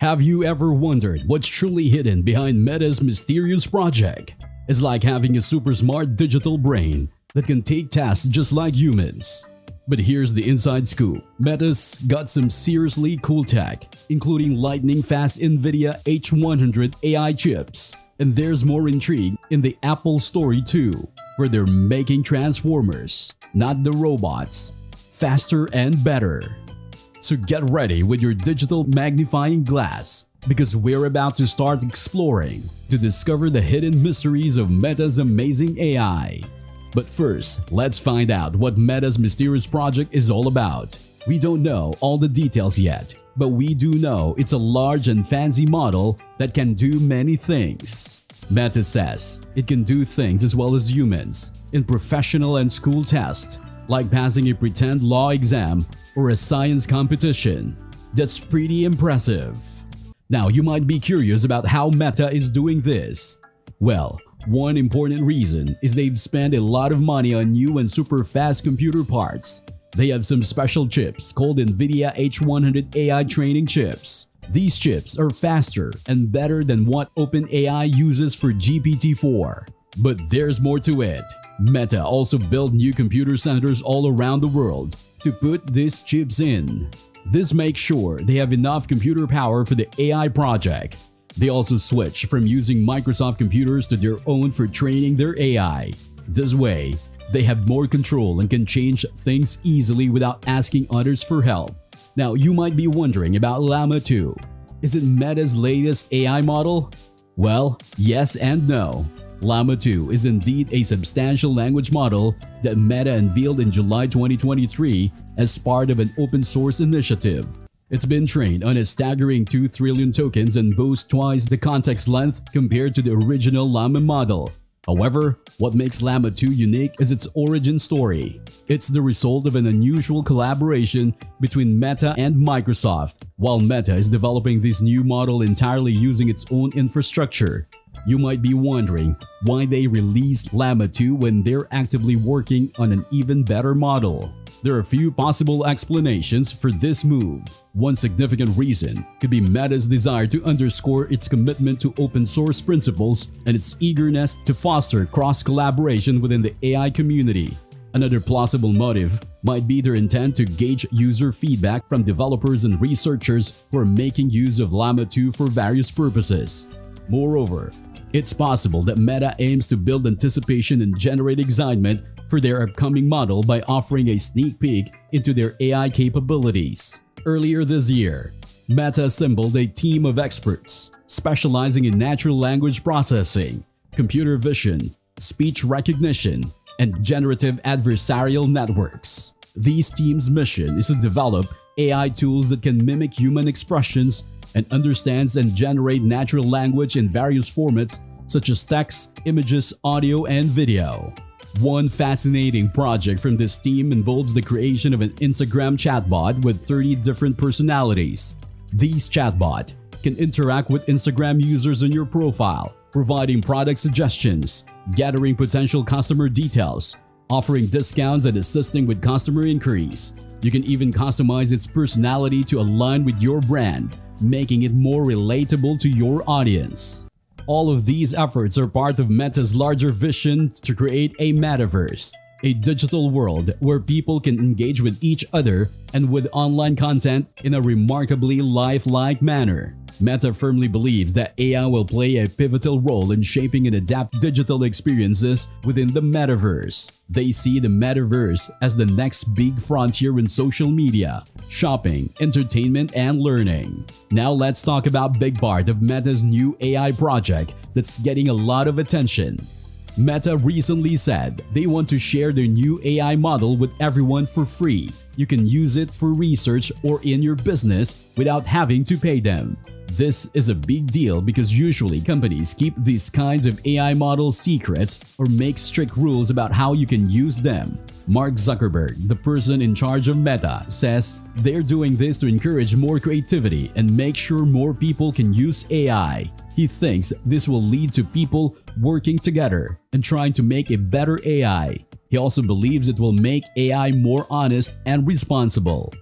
Have you ever wondered what's truly hidden behind Meta's mysterious project? It's like having a super smart digital brain that can take tasks just like humans. But here's the inside scoop. Meta's got some seriously cool tech, including lightning-fast NVIDIA H100 AI chips. And there's more intrigue in the Apple story too, where they're making transformers, not the robots, faster and better. So get ready with your digital magnifying glass, because we're about to start exploring to discover the hidden mysteries of Meta's amazing AI. But first, let's find out what Meta's mysterious project is all about. We don't know all the details yet, but we do know it's a large and fancy model that can do many things. Meta says it can do things as well as humans in professional and school tests, like passing a pretend law exam or a science competition. That's pretty impressive. Now, you might be curious about how Meta is doing this. Well, one important reason is they've spent a lot of money on new and super fast computer parts. They have some special chips called NVIDIA H100 AI training chips. These chips are faster and better than what OpenAI uses for GPT-4. But there's more to it. Meta also built new computer centers all around the world to put these chips in. This makes sure they have enough computer power for the AI project. They also switch from using Microsoft computers to their own for training their AI. This way, they have more control and can change things easily without asking others for help. Now, you might be wondering about Llama 2. Is it Meta's latest AI model? Well, yes and no. Llama 2 is indeed a substantial language model that Meta unveiled in July 2023 as part of an open-source initiative. It's been trained on a staggering 2 trillion tokens and boasts twice the context length compared to the original Llama model. However, what makes Llama 2 unique is its origin story. It's the result of an unusual collaboration between Meta and Microsoft. While Meta is developing this new model entirely using its own infrastructure, you might be wondering why they released Llama 2 when they're actively working on an even better model. There are a few possible explanations for this move. One significant reason could be Meta's desire to underscore its commitment to open source principles and its eagerness to foster cross-collaboration within the AI community. Another plausible motive might be their intent to gauge user feedback from developers and researchers who are making use of Llama 2 for various purposes. Moreover, it's possible that Meta aims to build anticipation and generate excitement for their upcoming model by offering a sneak peek into their AI capabilities. Earlier this year, Meta assembled a team of experts specializing in natural language processing, computer vision, speech recognition, and generative adversarial networks. These teams' mission is to develop AI tools that can mimic human expressions and understands and generate natural language in various formats such as text, images, audio, and video. One fascinating project from this team involves the creation of an Instagram chatbot with 30 different personalities. These chatbots can interact with Instagram users on your profile, providing product suggestions, gathering potential customer details, offering discounts, and assisting with customer inquiries. You can even customize its personality to align with your brand, making it more relatable to your audience. All of these efforts are part of Meta's larger vision to create a metaverse, a digital world where people can engage with each other and with online content in a remarkably lifelike manner. Meta firmly believes that AI will play a pivotal role in shaping and adapt digital experiences within the metaverse. They see the metaverse as the next big frontier in social media, shopping, entertainment, and learning. Now let's talk about big part of Meta's new AI project that's getting a lot of attention. Meta recently said they want to share their new AI model with everyone for free. You can use it for research or in your business without having to pay them. This is a big deal because usually companies keep these kinds of AI models secrets or make strict rules about how you can use them. Mark Zuckerberg, the person in charge of Meta, says they're doing this to encourage more creativity and make sure more people can use AI. He thinks this will lead to people working together and trying to make a better AI. He also believes it will make AI more honest and responsible.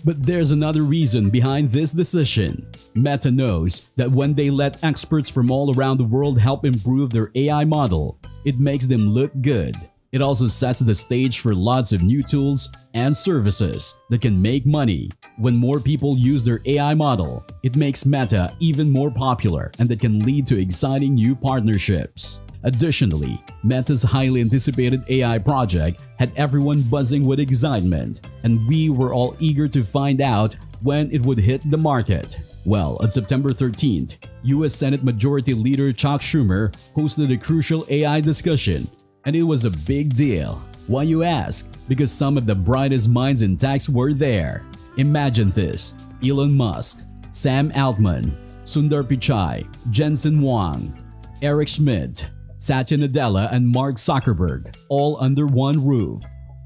But there's another reason behind this decision. Meta knows that when they let experts from all around the world help improve their AI model, it makes them look good. It also sets the stage for lots of new tools and services that can make money. When more people use their AI model, it makes Meta even more popular, and that can lead to exciting new partnerships. Additionally, Meta's highly anticipated AI project had everyone buzzing with excitement, and we were all eager to find out when it would hit the market. Well, on September 13th, US Senate Majority Leader Chuck Schumer hosted a crucial AI discussion, and it was a big deal. Why, you ask? Because some of the brightest minds in tech were there. Imagine this: Elon Musk, Sam Altman, Sundar Pichai, Jensen Huang, Eric Schmidt, Satya Nadella, and Mark Zuckerberg, all under one roof.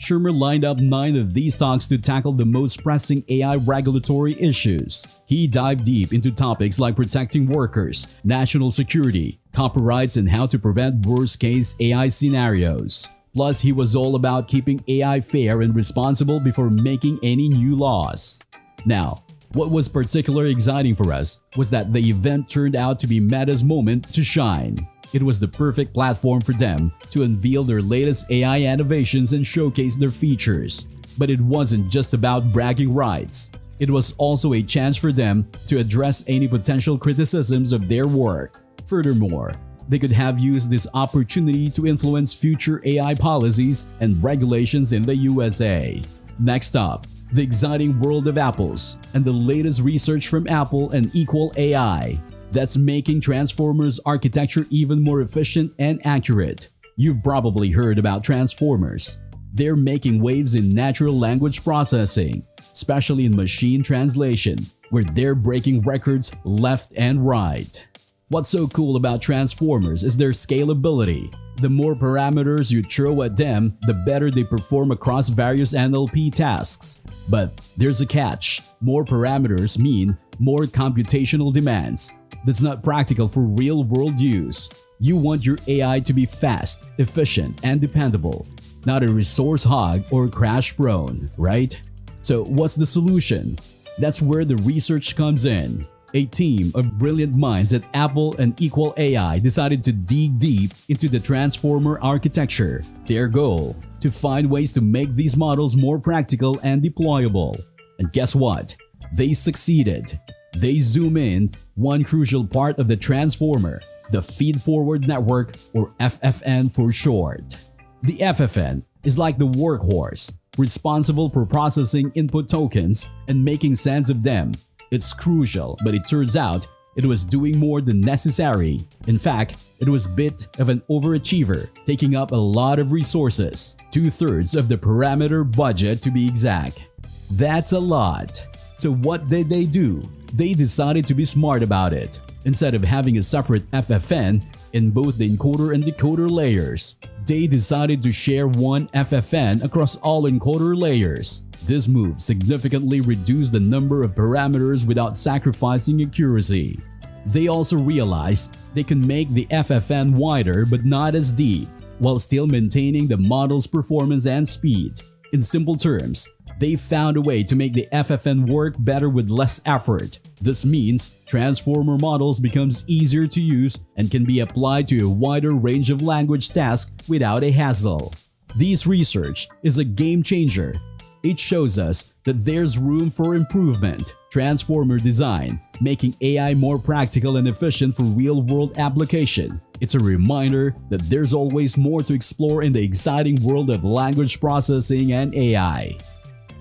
Schumer lined up 9 of these talks to tackle the most pressing AI regulatory issues. He dived deep into topics like protecting workers, national security, copyrights, and how to prevent worst-case AI scenarios. Plus, he was all about keeping AI fair and responsible before making any new laws. Now, what was particularly exciting for us was that the event turned out to be Meta's moment to shine. It was the perfect platform for them to unveil their latest AI innovations and showcase their features. But it wasn't just about bragging rights. It was also a chance for them to address any potential criticisms of their work. Furthermore, they could have used this opportunity to influence future AI policies and regulations in the USA. Next up, the exciting world of apples and the latest research from Apple and Equal AI that's making Transformers architecture even more efficient and accurate. You've probably heard about Transformers. They're making waves in natural language processing, especially in machine translation, where they're breaking records left and right. What's so cool about Transformers is their scalability. The more parameters you throw at them, the better they perform across various NLP tasks. But there's a catch. More parameters mean more computational demands. That's not practical for real-world use. You want your AI to be fast, efficient, and dependable, not a resource hog or crash-prone, right? So what's the solution? That's where the research comes in. A team of brilliant minds at Apple and Equal AI decided to dig deep into the Transformer architecture. Their goal? To find ways to make these models more practical and deployable. And guess what? They succeeded. They zoom in one crucial part of the Transformer, the feed-forward network, or FFN for short. The FFN is like the workhorse, responsible for processing input tokens and making sense of them. It's crucial, but it turns out it was doing more than necessary. In fact, it was a bit of an overachiever, taking up a lot of resources, 2/3 of the parameter budget to be exact. That's a lot. So what did they do? They decided to be smart about it. Instead of having a separate FFN in both the encoder and decoder layers, they decided to share one FFN across all encoder layers. This move significantly reduced the number of parameters without sacrificing accuracy. They also realized they can make the FFN wider but not as deep, while still maintaining the model's performance and speed. In simple terms, they found a way to make the FFN work better with less effort. This means Transformer models becomes easier to use and can be applied to a wider range of language tasks without a hassle. This research is a game changer. It shows us that there's room for improvement. Transformer design, making AI more practical and efficient for real-world application. It's a reminder that there's always more to explore in the exciting world of language processing and AI.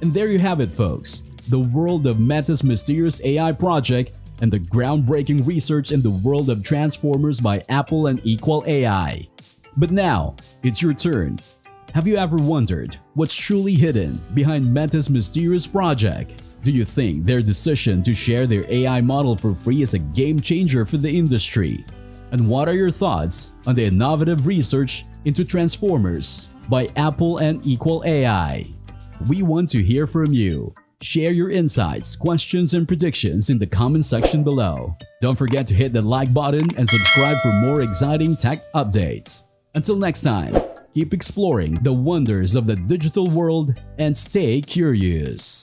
And there you have it, folks. The world of Meta's mysterious AI project and the groundbreaking research in the world of Transformers by Apple and Equal AI. But now, it's your turn. Have you ever wondered what's truly hidden behind Meta's mysterious project? Do you think their decision to share their AI model for free is a game changer for the industry? And what are your thoughts on the innovative research into Transformers by Apple and Equal AI? We want to hear from you. Share your insights, questions, and predictions in the comment section below. Don't forget to hit the like button and subscribe for more exciting tech updates. Until next time, keep exploring the wonders of the digital world and stay curious.